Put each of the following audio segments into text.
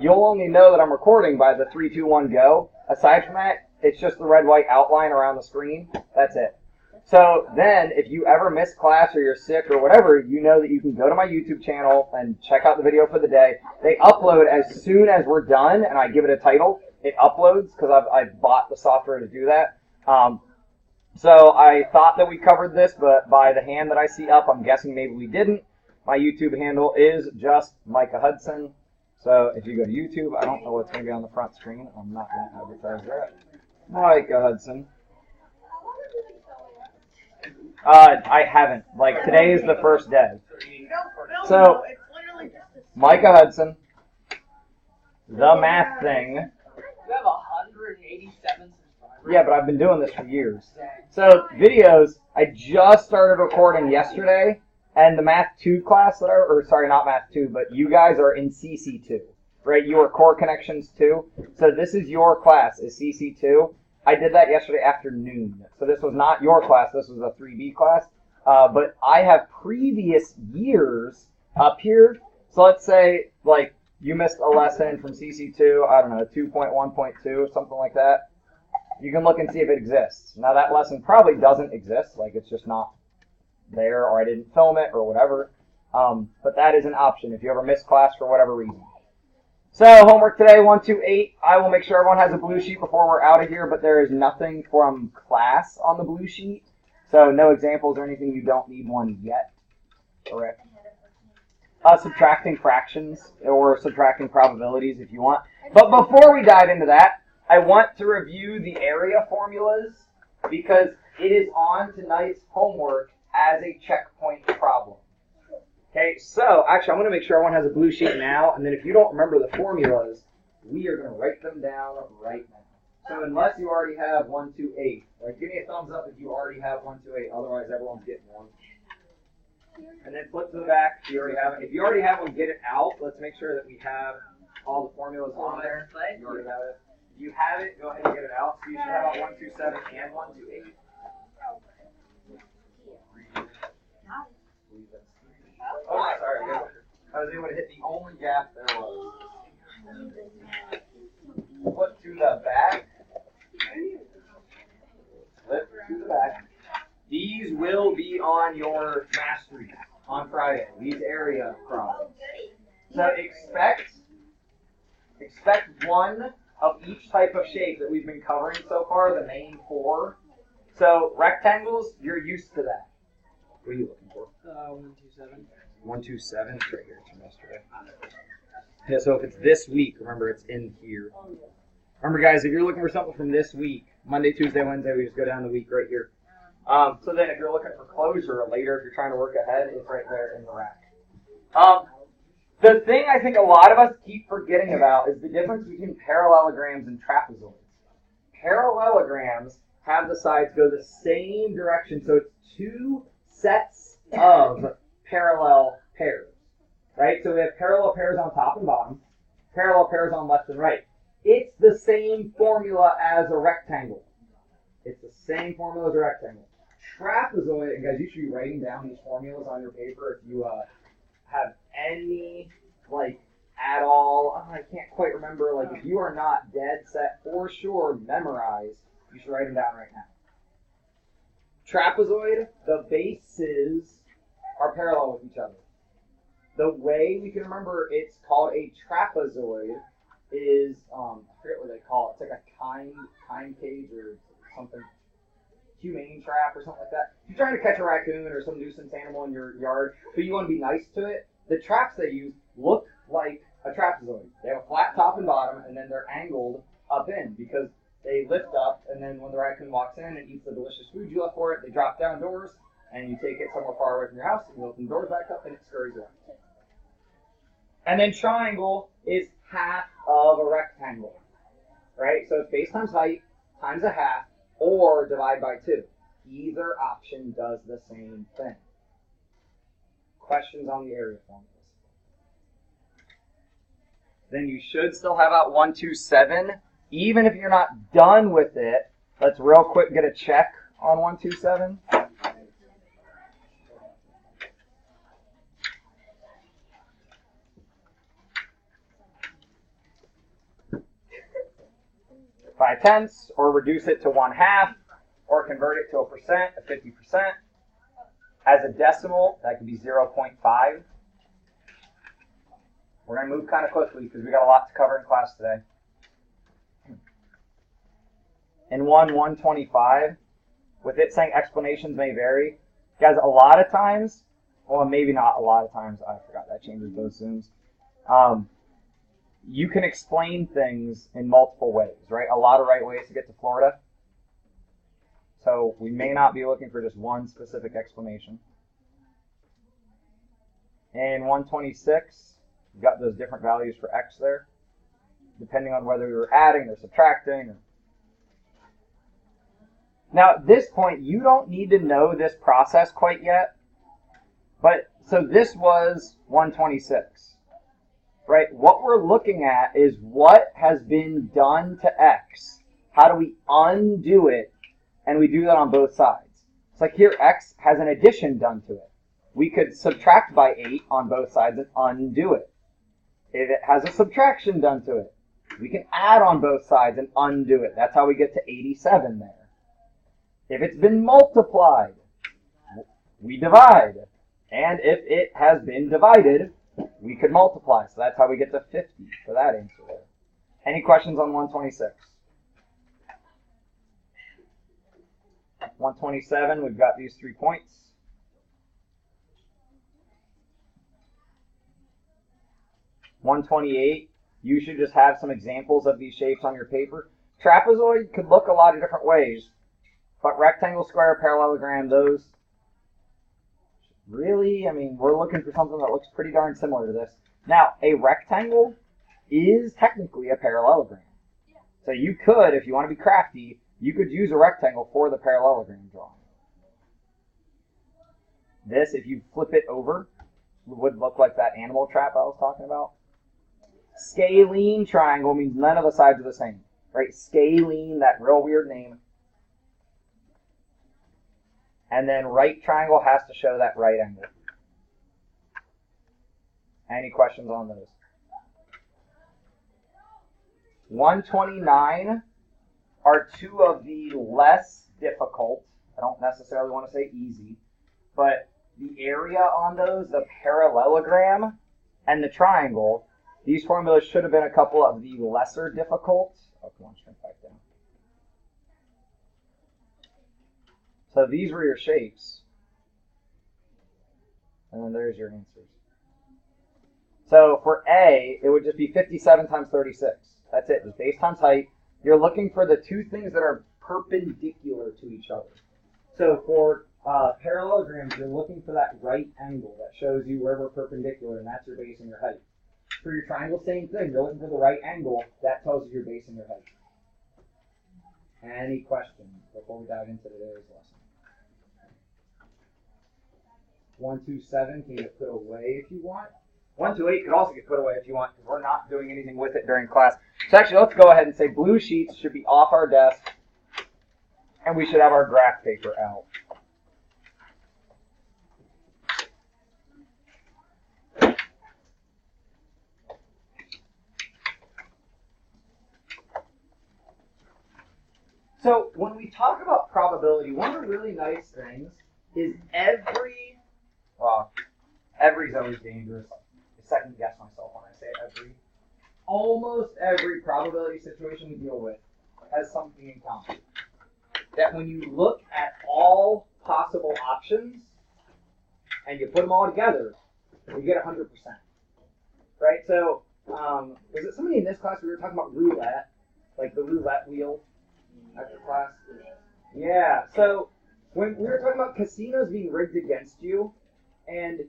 you'll only know that I'm recording by the 3, 2, 1, go. Aside from that, it's just the red-white outline around the screen. That's it. So then, if you ever miss class or you're sick or whatever, you know that you can go to my YouTube channel and check out the video for the day. They upload as soon as we're done, and I give it a title. It uploads because I've bought the software to do that. So I thought that we covered this, but by the hand that I see up, I'm guessing maybe we didn't. My YouTube handle is just Micah Hudson. So if you go to YouTube, I don't know what's going to be on the front screen. I'm not going to advertise that. Micah Hudson. I haven't. Like, today is the first day. So, Micah Hudson, the math thing. You have 187 subscribers. Yeah, but I've been doing this for years. So, videos, I just started recording yesterday, and the Math 2 class that sorry, not Math 2, but you guys are in CC2, right? You are Core Connections 2. So this is your class, is CC2. I did that yesterday afternoon. So this was not your class, this was a 3B class. But I have previous years up here. So let's say, like, you missed a lesson from CC2, I don't know, 2.1.2, something like that. You can look and see if it exists. Now that lesson probably doesn't exist, like it's just not there, or I didn't film it, or whatever. But that is an option if you ever miss class for whatever reason. So homework today, 1, 2, 8. I will make sure everyone has a blue sheet before we're out of here, but there is nothing from class on the blue sheet. So no examples or anything. You don't need one yet. Correct. Subtracting fractions or subtracting probabilities if you want. But before we dive into that, I want to review the area formulas because it is on tonight's homework as a checkpoint problem. Okay, so actually I'm going to make sure everyone has a blue sheet now, and then if you don't remember the formulas, we are going to write them down right now. So unless you already have 1, 2, 8, like give me a thumbs up if you already have 1, 2, 8, otherwise everyone's getting one. And then flip to the back if you already have it. If you already have one, get it out. Let's make sure that we have all the formulas on there. You already have it. If you have it, go ahead and get it out. So you should have 1, 2, 7 and 1, 2, 8. Oh, sorry. I was able to hit the only gap there was. Flip to the back. Flip to the back. These will be on your mastery on Friday. These area problems. So expect one of each type of shape that we've been covering so far, the main 4. So rectangles, you're used to that. What are you looking for? 127. 127. It's right here. It's from yesterday. Yeah, so if it's this week, remember it's in here. Remember, guys, if you're looking for something from this week, Monday, Tuesday, Wednesday, we just go down the week right here. So then if you're looking for closure later, if you're trying to work ahead, it's right there in the rack. The thing I think a lot of us keep forgetting about is the difference between parallelograms and trapezoids. Parallelograms have the sides go the same direction, so it's 2 sets of parallel pairs, right? So we have parallel pairs on top and bottom, parallel pairs on left and right. It's the same formula as a rectangle. It's the same formula as a rectangle. Trapezoid, and guys, you should be writing down these formulas on your paper if you have any, like, at all. I can't quite remember. Like, if you are not dead set for sure memorized, you should write them down right now. Trapezoid, the bases are parallel with each other. The way we can remember it's called a trapezoid is, I forget what they call it. It's like a time cage or something. Humane trap or something like that. If you're trying to catch a raccoon or some nuisance animal in your yard, but you want to be nice to it, the traps they use look like a trapezoid. They have a flat top and bottom, and then they're angled up in because they lift up, and then when the raccoon walks in and eats the delicious food you left for it, they drop down doors, and you take it somewhere far away from your house, and you open the doors back up, and it scurries around. And then triangle is half of a rectangle, right? So it's base times height times a half, or divide by 2. Either option does the same thing. Questions on the area formulas? Then you should still have out 127. Even if you're not done with it, let's real quick get a check on 127. 5/10, or reduce it to 1/2, or convert it to a percent, a 50%. As a decimal, that could be 0.5. We're going to move kind of quickly because we got a lot to cover in class today. In 125, with it saying explanations may vary, guys, a lot of times, well, maybe not a lot of times, I forgot that changes both Zooms. You can explain things in multiple ways, right? A lot of right ways to get to Florida. So we may not be looking for just one specific explanation. In 126, we've got those different values for x there, depending on whether we were adding or subtracting. Now, at this point, you don't need to know this process quite yet. But so this was 126, right? What we're looking at is what has been done to x. How do we undo it? And we do that on both sides. It's like here, x has an addition done to it. We could subtract by 8 on both sides and undo it. If it has a subtraction done to it, we can add on both sides and undo it. That's how we get to 87 there. If it's been multiplied, we divide. And if it has been divided, we could multiply. So that's how we get to 50 for that answer there. Any questions on 126? 127, we've got these 3 points. 128, you should just have some examples of these shapes on your paper. Trapezoid could look a lot of different ways, but rectangle, square, parallelogram, those really, I mean, we're looking for something that looks pretty darn similar to this. Now, a rectangle is technically a parallelogram. So you could, if you want to be crafty, you could use a rectangle for the parallelogram drawing. This, if you flip it over, would look like that animal trap I was talking about. Scalene triangle means none of the sides are the same, right? Scalene, that real weird name. And then right triangle has to show that right angle. Any questions on those? 129 are two of the less difficult. I don't necessarily want to say easy, but the area on those, the parallelogram and the triangle, these formulas should have been a couple of the lesser difficult. Oh, come on, shrink back down. So these were your shapes. And then there's your answers. So for A, it would just be 57 times 36. That's it. Just base times height. You're looking for the two things that are perpendicular to each other. So for parallelograms, you're looking for that right angle that shows you where we're perpendicular, and that's your base and your height. For your triangle, same thing. You're looking for the right angle. That tells you your base and your height. Any questions before we dive into today's lesson? 127 can get put away if you want. 128 could also get put away if you want, because we're not doing anything with it during class. So actually, let's go ahead and say blue sheets should be off our desk, and we should have our graph paper out. So when we talk about probability, one of the really nice things is every's always dangerous. I second guess myself when I say every. Almost every probability situation we deal with has something in common. That when you look at all possible options and you put them all together, you get 100%. Right? So, was it somebody in this class we were talking about roulette? Like the roulette wheel after class? Yeah. So, when we were talking about casinos being rigged against you, and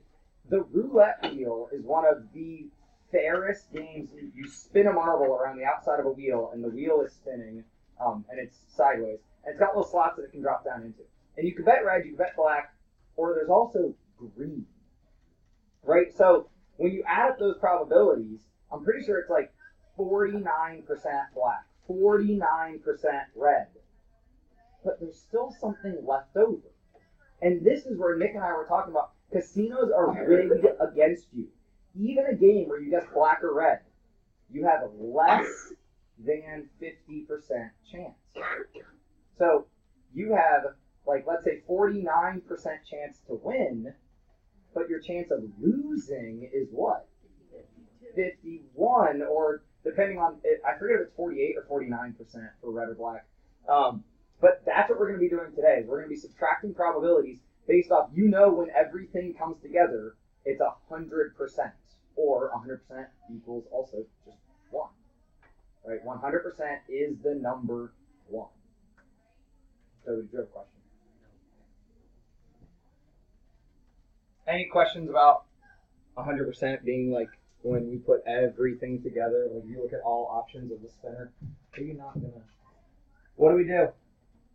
the roulette wheel is one of the fairest games. You spin a marble around the outside of a wheel, and the wheel is spinning, and it's sideways. And it's got little slots that it can drop down into. And you can bet red, you can bet black, or there's also green. Right? So when you add up those probabilities, I'm pretty sure it's like 49% black, 49% red. But there's still something left over. And this is where Nick and I were talking about casinos are rigged against you. Even a game where you guess black or red, you have less than 50% chance. So you have, like, let's say 49% chance to win, but your chance of losing is what? 51, or depending on, I forget if it's 48 or 49% for red or black. But that's what we're going to be doing today. We're going to be subtracting probabilities based off, when everything comes together, it's 100%, or 100% equals also just 1. Right? 100% is the number 1. So did you have a question? Any questions about 100% being like when we put everything together, like you look at all options of the spinner, are you not gonna? What do we do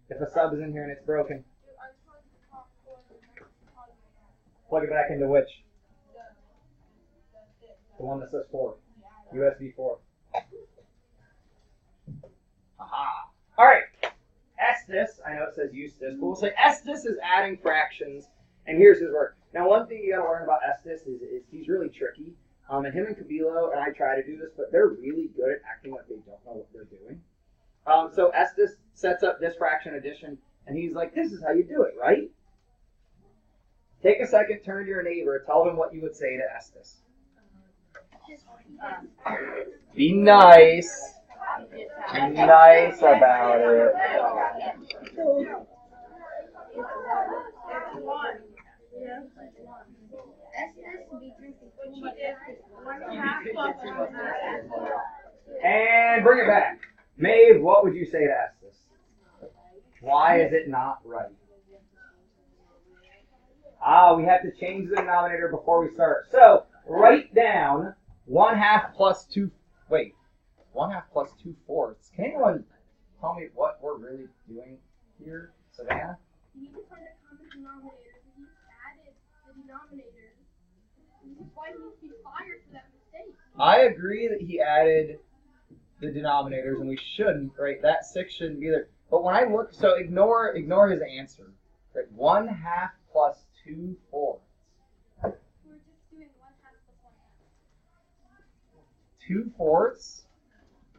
if a sub is in here and it's broken? Plug it back into which? The one that says 4. USB 4. Aha. All right. Estes, I know it says Eustace, but we'll say Estes is adding fractions, and here's his work. Now, one thing you got to learn about Estes is he's really tricky. And him and Cabilo, and I try to do this, but they're really good at acting like they don't know what they're doing. So Estes sets up this fraction addition, and he's like, this is how you do it, right? Take a second, turn to your neighbor, tell them what you would say to Estes. Be nice. Be nice about it. And bring it back. Maeve, what would you say to Estes? Why is it not right? We have to change the denominator before we start. So, write down 1/2 plus 2, 1/2 plus 2/4. Can anyone tell me what we're really doing here, Savannah? You need to find a common denominator. He added the denominator. This is why he needs to be fired for that mistake. I agree that he added the denominators, and we shouldn't, right? That 6 shouldn't be there. But when I look, so ignore his answer. Right? 1/2 plus 2/4. We're just doing 1/2 plus 1/2. 2/4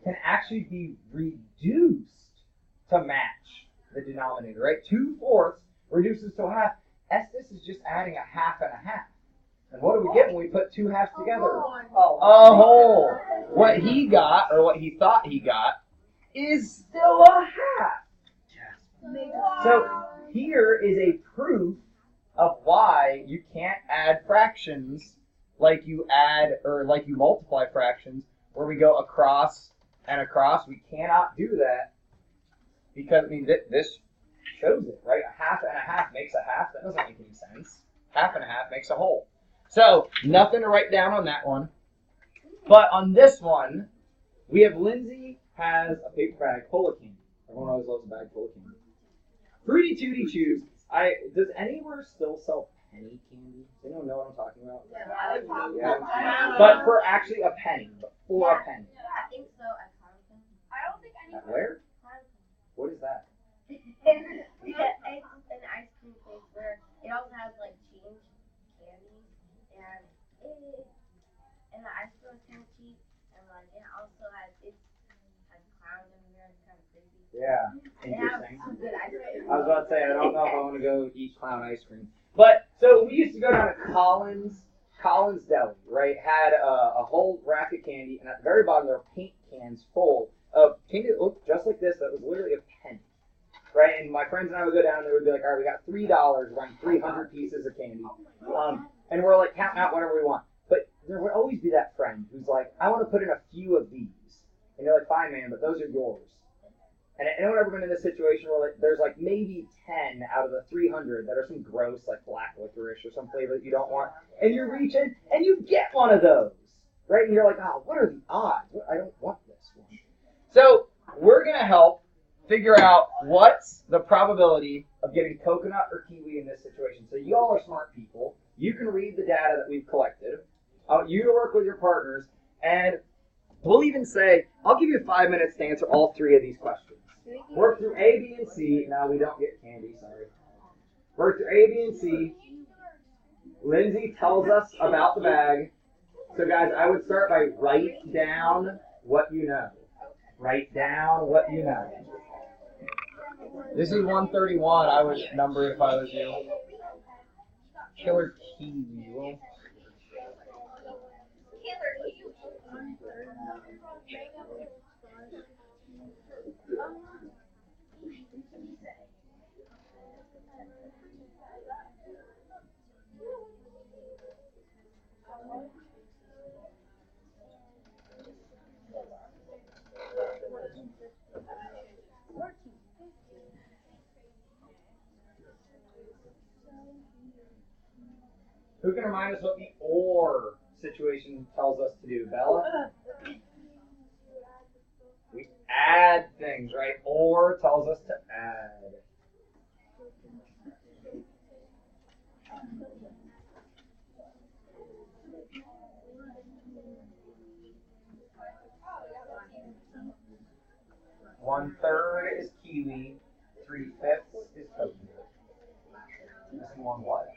can actually be reduced to match the denominator, right? 2/4 reduces to a half. Estes is just adding a half and a half. And what do we get when we put 2 halves together? A whole. What he got, or what he thought he got, is still a half. So here is a proof of why you can't add fractions like you add, or like you multiply fractions, where we go across and across. We cannot do that because, I mean, this shows it, right? A half and a half makes a half. That doesn't make any sense. Half and a half makes a whole. So, nothing to write down on that one. But on this one, we have Lindsay has a paper bag full of candy. Everyone always loves a bag full of candy. Fruity Tooty Chews. Does anywhere still sell penny candy? Does anyone know what I'm talking about? Yeah. But for actually a penny. But for a penny. I think so. I don't think any. At where? What is that? It's an ice cream place where it also has like change candy, and the ice cream is kind of cheap, and like it also has clowns in there. It's kind of crazy. Yeah, They have interesting. some good ice cream. I was about to say, I don't know if I want to go eat clown ice cream. But, so we used to go down to Collins Deli, right? Had a whole rack of candy, and at the very bottom there were paint cans full of candy that looked just like this, that was literally a penny. Right? And my friends and I would go down and they would be like, all right, we got $3, running 300 pieces of candy. And we're like counting out whatever we want. But there would always be that friend who's like, I want to put in a few of these. And you're like, fine, man, but those are yours. And anyone ever been in this situation where like there's like maybe 10 out of the 300 that are some gross like black licorice or some flavor that you don't want, and you're reaching and you get one of those, right? And you're like, oh, what are the odds? I don't want this one. So we're gonna help figure out what's the probability of getting coconut or kiwi in this situation. So you all are smart people. You can read the data that we've collected. I want you to work with your partners, and we'll even say, I'll give you 5 minutes to answer all 3 of these questions. Work through A, B, and C. No, we don't get candy, sorry. Work through A, B, and C. Lindsay tells us about the bag. So guys, I would start by write down what you know. Write down what you know. This is 131. I would number it if I was you. Killer kiwi. Well, who can remind us what the or situation tells us to do? Bella? We add things, right? Or tells us to add. One-third is kiwi. 3/5 is coconut. Missing one what?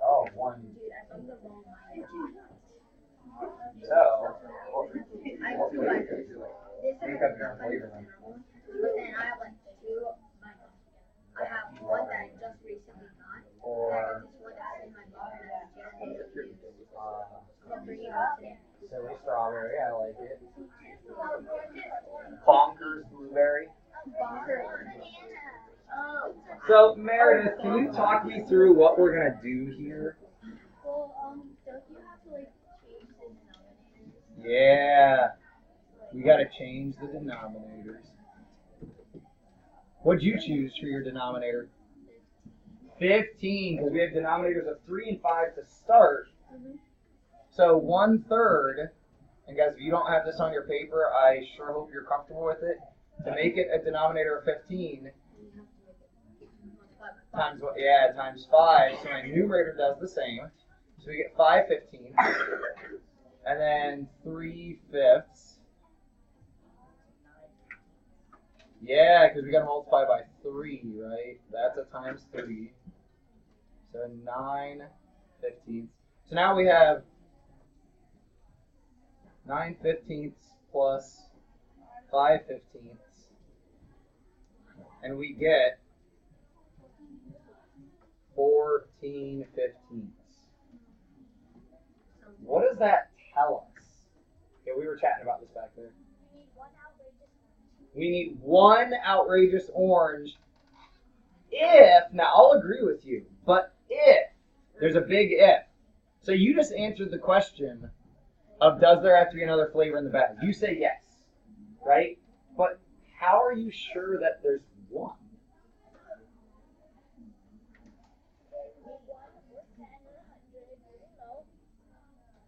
Oh, one. So, think of your flavor then. But then I have like two. I have one that I just recently got. Or This one that's in my bottle that I just used. I'm bringing it up today. silly strawberry, I like it. Bonkers blueberry. So, Meredith, can you talk me through what we're going to do here? Well, don't you have to like change the denominators? Yeah. We got to change the denominators. What'd you choose for your denominator? 15, because we have denominators of 3 and 5 to start. So 1/3, and guys, if you don't have this on your paper, I sure hope you're comfortable with it. To make it a denominator of 15, times what? Yeah, times 5. So my numerator does the same. So we get 5/15, and then 3/5. Yeah, because we got to multiply by 3, right? That's a times 3. So 9/15. So now we have 9/15 plus 5/15, and we get 14/15. What does that tell us? Yeah, we were chatting about this back there. We need one outrageous orange if, now I'll agree with you, but if, there's a big if. So you just answered the question of does there have to be another flavor in the bag? You say yes, right? But how are you sure that there's one?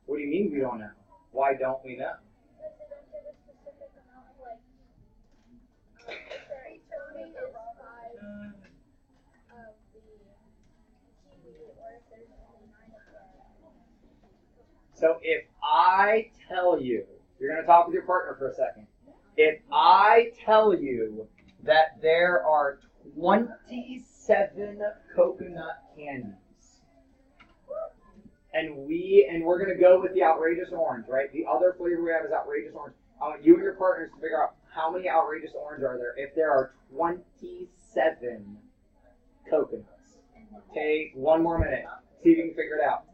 What do you mean we don't know? Why don't we know? So if I tell you, you're going to talk with your partner for a second. If I tell you that there are 27 coconut candies, and we're going to go with the outrageous orange, right? The other flavor we have is outrageous orange. I want you and your partners to figure out how many outrageous orange are there if there are 27 coconuts. Take one more minute. See if you can figure it out.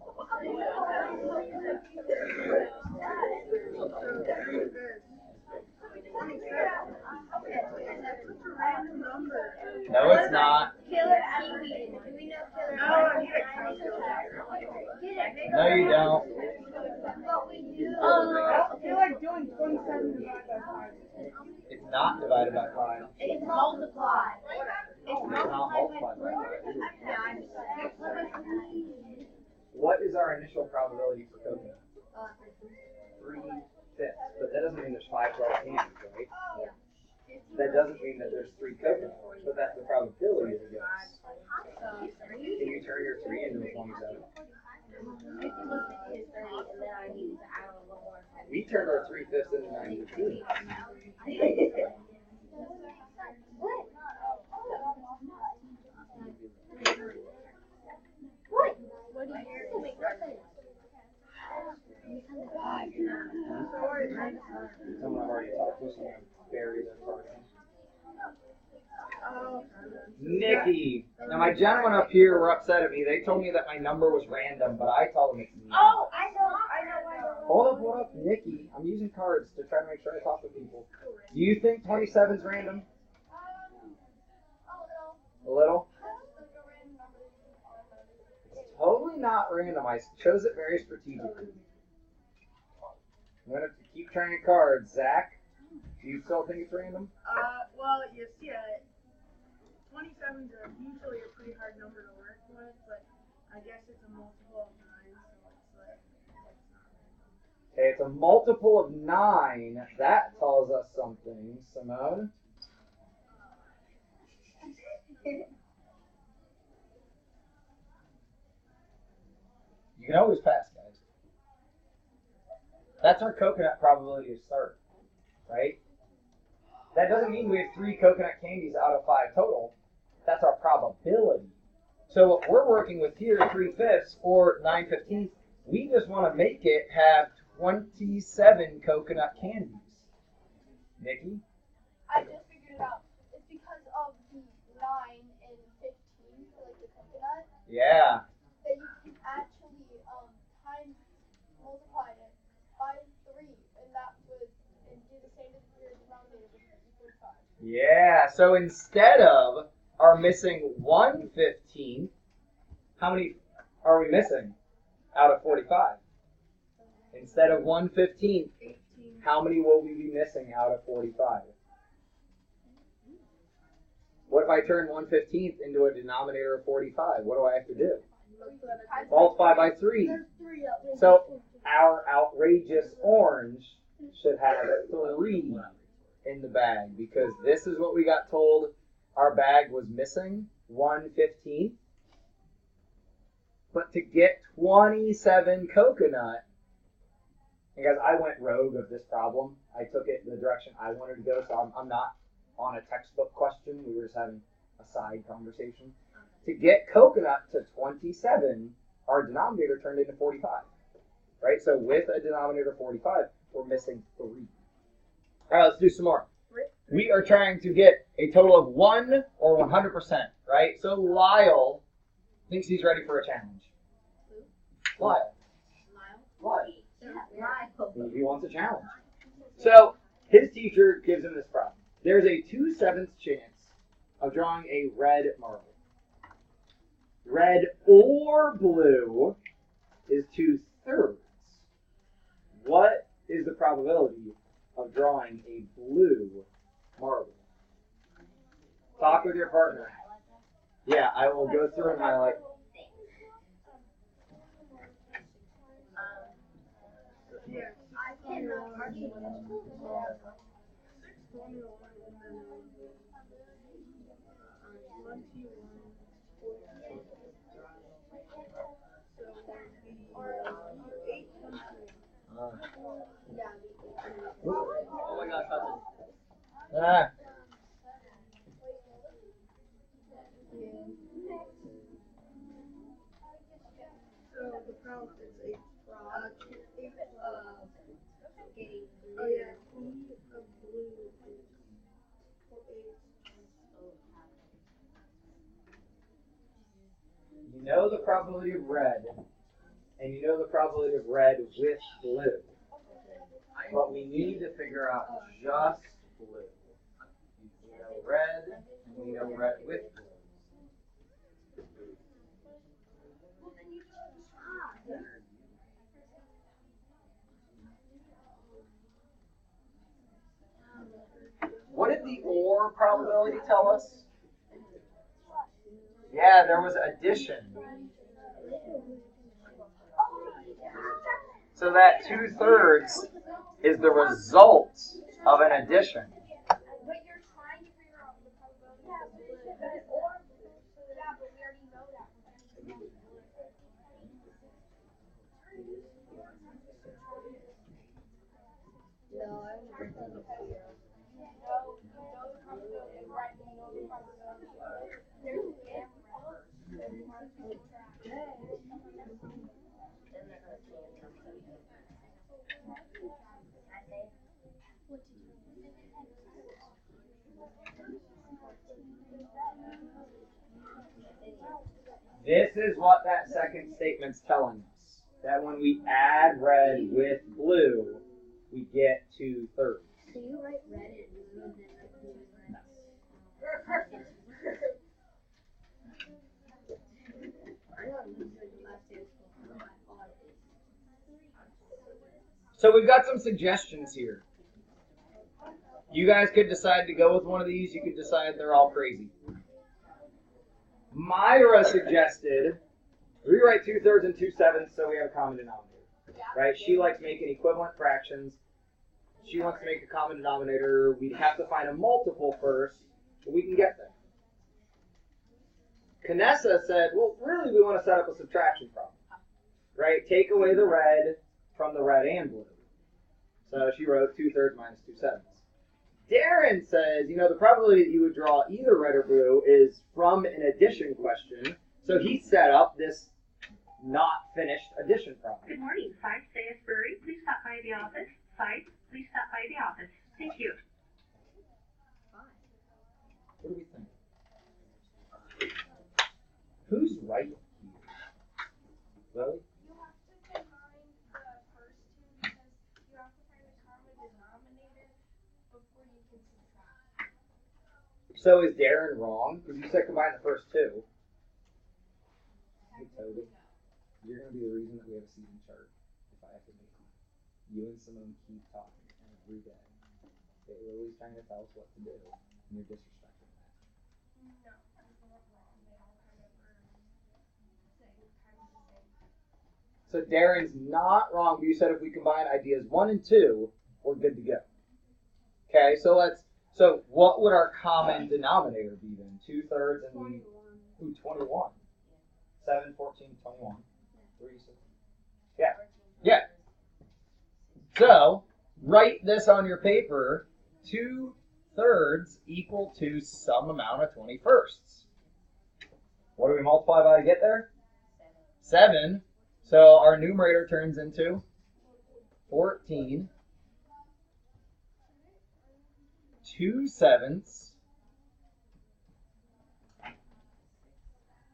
No, it's not. Killer kiwi. Do we know killer kiwi? No, you don't. But we do. I feel like doing 27 divided by 5. It's not divided by 5. It's multiplied. It's not multiplied by 5. What is our initial probability for coconut? 3/5. But that doesn't mean there's 5 12 candies, right? That doesn't mean that there's 3 coconuts, but that's the probability of this. Can you turn your 3 into a 27? We turned our 3/5 into 9/15. Someone already already talked to, so I'm going to bury this person. Oh, Nikki. Now, my gentlemen up here were upset at me. They told me that my number was random, but I told them it's me. Oh, I know. Hold up, Nikki. I'm using cards to try to make sure I talk to people. Do you think 27's random? A little? It's totally not random. I chose it very strategically. I'm going to keep trying cards. Zach, do you still think it's random? Well, you see, 27's are usually a pretty hard number to work with, but I guess it's a multiple of 9, so it's like, it's not random. Okay, it's a multiple of 9. That tells us something, Simone. You can always pass, guys. That's our coconut probability to start, right? That doesn't mean we have 3 coconut candies out of 5 total. That's our probability. So what we're working with here, 3/5 or 9/15, we just want to make it have 27 coconut candies. Nikki? I just figured it out. It's because of the 9 and 15, like the coconut, Yeah. that you can actually multiply it by 3, and that would do the same as your denominator, which is 45. Yeah, so instead of our missing 1/15, how many are we missing out of 45? Instead of 1/15, 18. how many will we be missing out of 45? What if I turn 1/15 into a denominator of 45? What do I have to do? Multiply by 3. There's 3 up there. So our outrageous orange should have 3 in the bag, because this is what we got told our bag was missing, 1/15. But to get 27 coconut, and guys, I went rogue of this problem. I took it in the direction I wanted to go, so I'm not on a textbook question. We were just having a side conversation. To get coconut to 27, our denominator turned into 45. Right? So with a denominator of 45, we're missing 3. All right, let's do some more. We are trying to get a total of 1 or 100%, right? So Lyle thinks he's ready for a challenge. Lyle. He wants a challenge. So his teacher gives him this problem. There's a 2/7 chance of drawing a red marble. Red or blue is 2/3. What is the probability of drawing a blue marble? Talk with your partner. Yeah, I will go through and highlight. Yeah, I cannot argue with formula 1 and then 21. So the 8 comes Oh my gosh, cousin. Ah, So the problem is 8. Oh yeah, E of blue is 8. you know the probability of red, and you know the probability of red with blue. But we need to figure out just blue. We know red, and we know red with blue. What did the OR probability tell us? Yeah, there was addition. So that 2/3 is the result of an addition. But you're trying to figure out the probability of blue. Or, yeah, but we already know that. This is what that second statement's telling us. That when we add red with blue, we get 2/3. So you write red and blue and then write blue and red? I know it was like the last day of school. I thought it was. So we've got some suggestions here. You guys could decide to go with one of these. You could decide they're all crazy. Myra suggested rewrite 2/3 and 2/7 so we have a common denominator. Right? She likes making equivalent fractions. She wants to make a common denominator. We'd have to find a multiple first, but we can get there. Canessa said, well, really we want to set up a subtraction problem. Right? Take away the red from the red and blue. So she wrote 2/3 minus 2/7. Darren says, you know, the probability that you would draw either red or blue is from an addition question. So he set up this not finished addition problem. Good morning, Site Salisbury. Please stop by the office. Site, please stop by the office. Thank you. What do we think? Who's right here? Lily? You have to combine the first two because you have to find a common denominator before you can subtract. So is Darren wrong? Because you said combine the first two. Hey, Toby. You're going to be the reason that we have a season chart if I have to make one. You and Simone keep talking every day. Lily's trying to tell us what to do, and you're disrespecting that. No, you're not wrong. They all kind of are the same. So Darren's not wrong, but you said if we combine ideas 1 and 2, we're good to go. Okay, so what would our common denominator be then? 2/3 and 21. 7, 14, 21. 3, 6. Yeah. Yeah. So write this on your paper. 2/3 equal to some amount of 21sts. What do we multiply by to get there? 7. So our numerator turns into 14. 2/7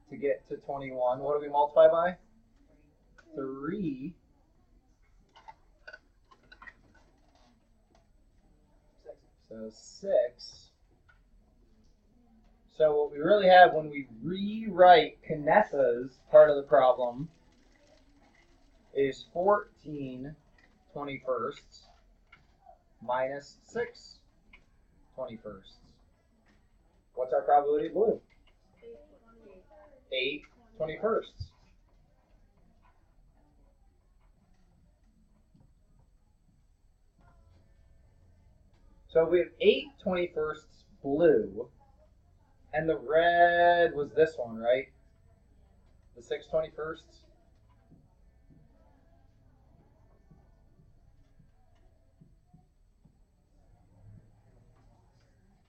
to get to 21. What do we multiply by? 3. So 6. So what we really have when we rewrite Canessa's part of the problem is 14 21sts minus 6 21sts. What's our probability of blue? 8 21sts. So we have 8 21sts blue, and the red was this one, right? The 6 21sts.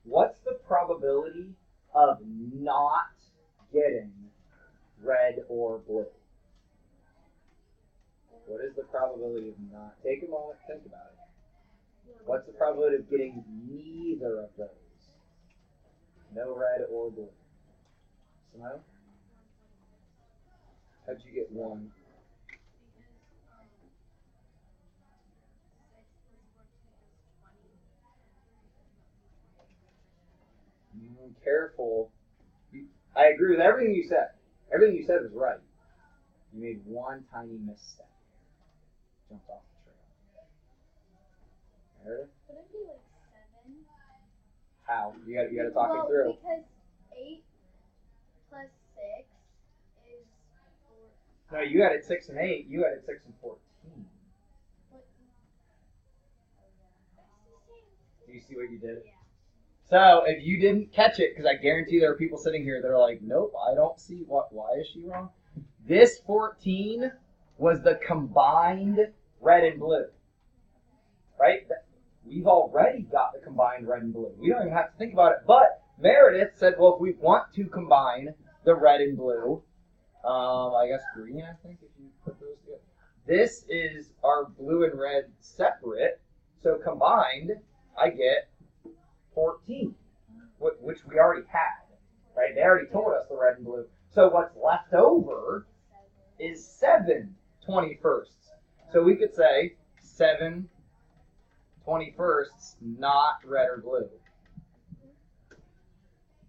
What's the probability of not getting red or blue? What is the probability of not? Take a moment to think about it. What's the probability of getting neither of those? No red or blue. Simone? How'd you get 1? Careful. I agree with everything you said. Everything you said was right. You made one tiny misstep. Jumped off the trail. Meredith? Could it be like 7? How? You got to talk me through. Because 8 plus 6 is 4. No, you added 6 and 8. You added 6 and 14. Do you see what you did? Yeah. So if you didn't catch it, because I guarantee there are people sitting here that are like, nope, I don't see why is she wrong? This 14 was the combined red and blue. Right? We've already got the combined red and blue. We don't even have to think about it. But Meredith said, well, if we want to combine the red and blue, I guess green, I think, if you put those together. This is our blue and red separate. So combined, I get 14. which we already had, right? They already told us the red and blue. So what's left over is 7 21sts. So we could say 7 21sts, not red or blue.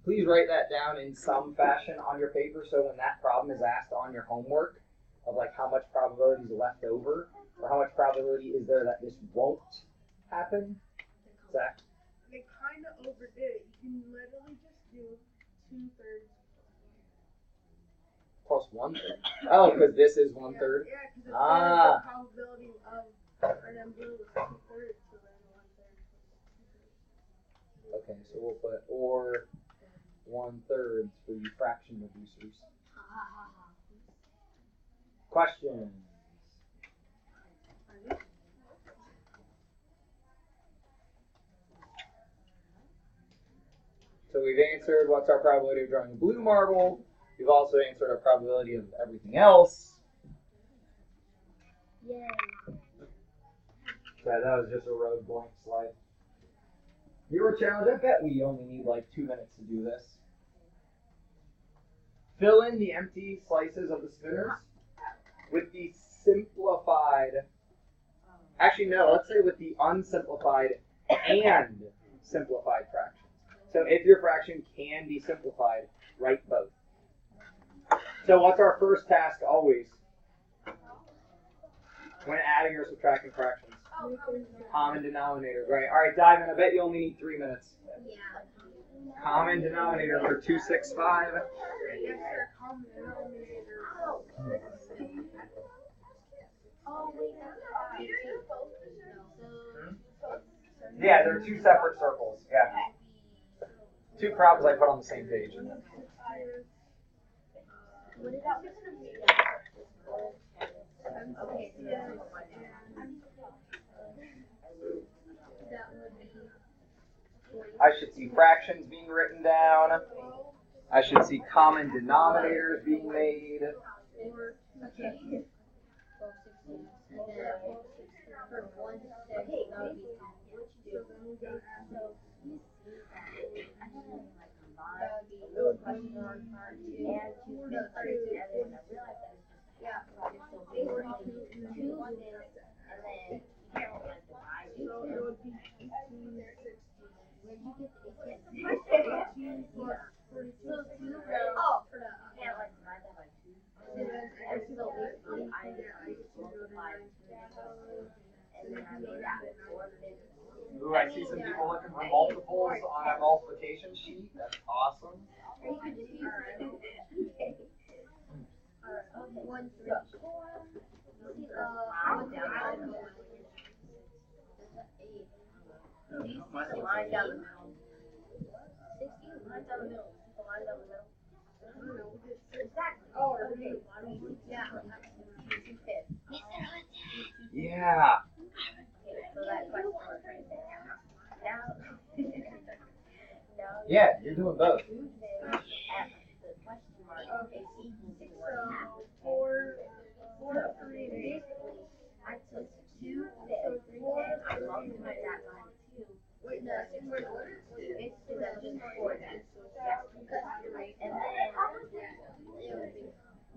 Please write that down in some fashion on your paper so when that problem is asked on your homework of like how much probability is left over or how much probability is there that this won't happen. Zach? They kind of overdid it. You can literally just do 2/3. Plus 1/3. Oh, because this is 1/3? Yeah, because it said Ah. the probability of red and blue was 2/3, so then 1/3. Okay, so we'll put or 1/3 for you fraction reducers. Questions? So we've answered what's our probability of drawing a blue marble. We've also answered our probability of everything else. Yay. Yeah, that was just a road blank slide. Viewer challenge, I bet we only need like 2 minutes to do this. Fill in the empty slices of the spinners with the simplified, actually no, let's say with the unsimplified and simplified fractions. So if your fraction can be simplified, write both. So what's our first task always when adding or subtracting fractions? Common denominators, right? All right, Diamond, I bet you only need 3 minutes. Yeah. Common denominator for 265. Yes, sir. Common denominator. Oh, wait, Yeah, they're 2 separate circles. Yeah. 2 problems I put on the same page. What did that okay, so that would be I should see fractions being written down. I should see common denominators being made. okay. 12, 16, and then for 1 to 6, that would be what you do. So you see that would be the question mark part and 2 things together, and I realized that it's just a half. So basically 2 is, and then you can't like divide it. So it would be 18, 16. Where'd you get the 18? 18 plus 42. So 2 rows. Oh, for that. You can't like divide that by 2. And so basically I just multiplied 2 and then I made that 4 fifths. Ooh, I see some people looking for multiples on a multiplication sheet. That's awesome. Or you could just use okay. Alright, 1, 3, 4. See, 1 down. 8. These line down the middle. 16 line down the middle. The line down the middle. Exactly. Oh, okay. Yeah. 2 fifths. Yeah. Okay, so that question mark right there. Now, Yeah, you're doing both. 2 fifths at the question mark is equal to 1/2. So 4, 3, Basically, I took 2 fifths and I multiplied that by 2. wait, no, wait, what is it? It's just 4 fifths. Yeah. And then,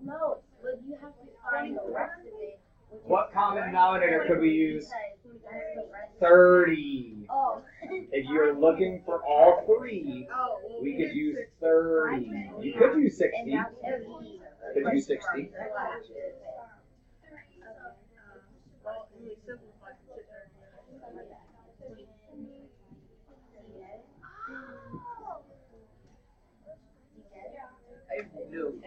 no, but you have to find the rest of it. What common denominator could we use? 30. Oh. If you're looking for all 3, Oh, well, we could did use 60. 30. You could use 60. And that's the Could use 60. Well, we simplified it to 30. I have no clue.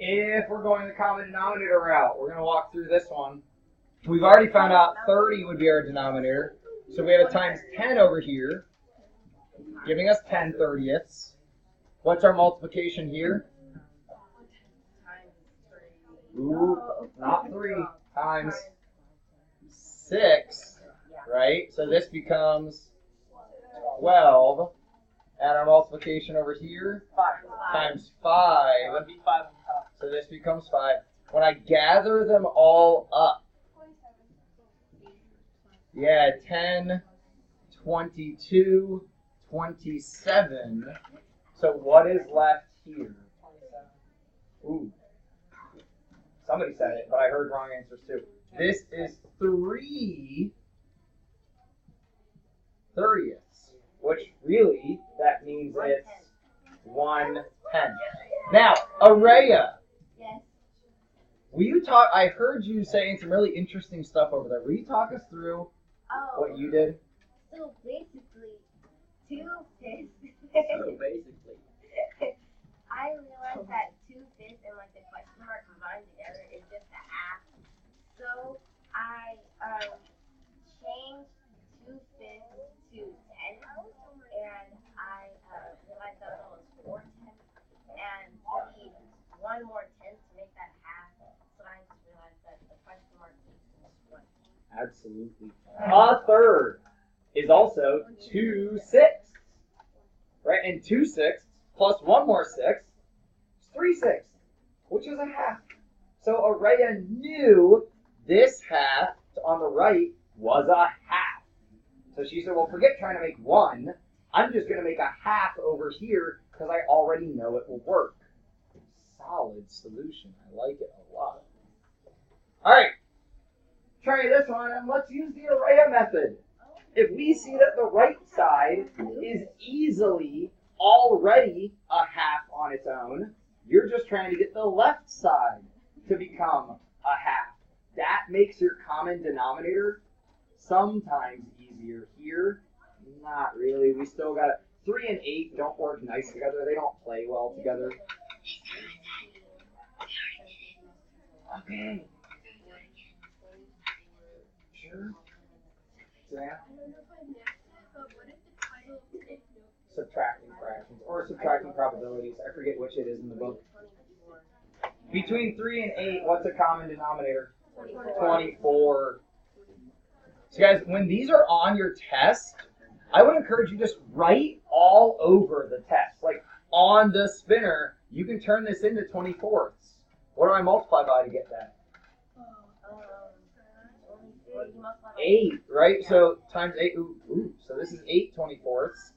If we're going the common denominator route, we're going to walk through this one. We've already found out 30 would be our denominator. So we have a times 10 over here, giving us 10 30ths. What's our multiplication here? Ooh, not 3, times 6, right? So this becomes 12, And our multiplication over here, 5. times 5. That'd be 5 on top. So this becomes 5. When I gather them all up, yeah, 10, 22, 27. So what is left here? Ooh. Somebody said it, but I heard wrong answers too. This is 3 30ths, which really, that means it's 1/10. Now, Araya, Yes. will you talk? I heard you saying some really interesting stuff over there. Will you talk us through Oh. what you did? So basically, 2/5. So basically. I realized that 2/5 and like the question mark combined together is just a half. So I changed 2/5 to 10, and I realized that was 4/10, and we need one more 10 to make that half. So I just realized that the question mark equals 1. Absolutely. A third is also 2/6, right? And 2/6 plus one more 6 is 3/6, which is a half. So Araya knew this half on the right was a half. So she said, well, forget trying to make 1. I'm just going to make a half over here because I already know it will work. Solid solution. I like it a lot. All right. Try this one, and let's use the Araya method. If we see that the right side is easily already a half on its own, you're just trying to get the left side to become a half. That makes your common denominator sometimes easier. Here, not really. We still got 3 and 8 don't work nice together. They don't play well together. Okay. Sure. Yeah. I don't know if I missed it, but what is the title of today's note? Subtracting fractions or subtracting probabilities. I forget which it is in the book. Between 3 and 8, what's a common denominator? 24. So guys, when these are on your test, I would encourage you just write all over the test. Like on the spinner, you can turn this into 24ths. What do I multiply by to get that? 8, right? So times 8, ooh, so this is 8 24ths.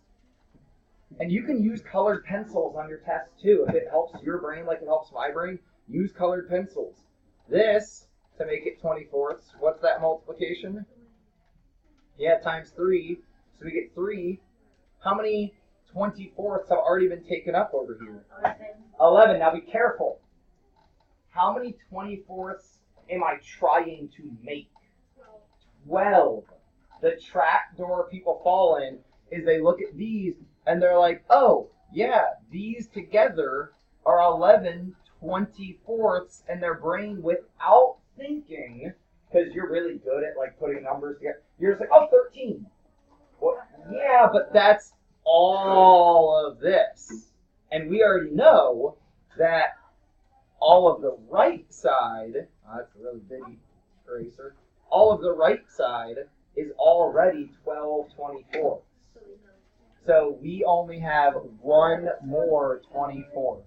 And you can use colored pencils on your test too. If it helps your brain like it helps my brain, use colored pencils. This, to make it 24ths, what's that multiplication? Yeah, times 3. So we get 3. How many 24ths have already been taken up over here? 11. Now be careful. How many 24ths am I trying to make? 12. The trap door people fall in is they look at these and they're like, oh, yeah, these together are 11 24ths, and their brain, without thinking, because you're really good at like putting numbers together, you're just like, oh, 13. Well, yeah, but that's all of this. And we already know that all of the right side, that's a really big eraser, all of the right side is already 12 24ths. So we only have one more 24th.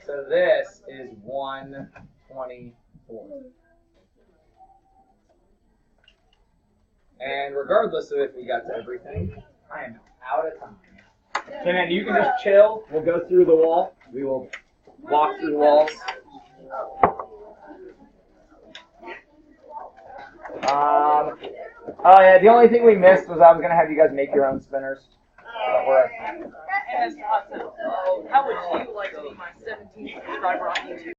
So this is 1 24th. And regardless of if we got to everything, I am out of time. So man, you can just chill. We'll go through the wall. We will walk through the walls. Oh yeah, the only thing we missed was I was gonna have you guys make your own spinners. But we're And as awesome. How would you like to be my 17th subscriber on YouTube?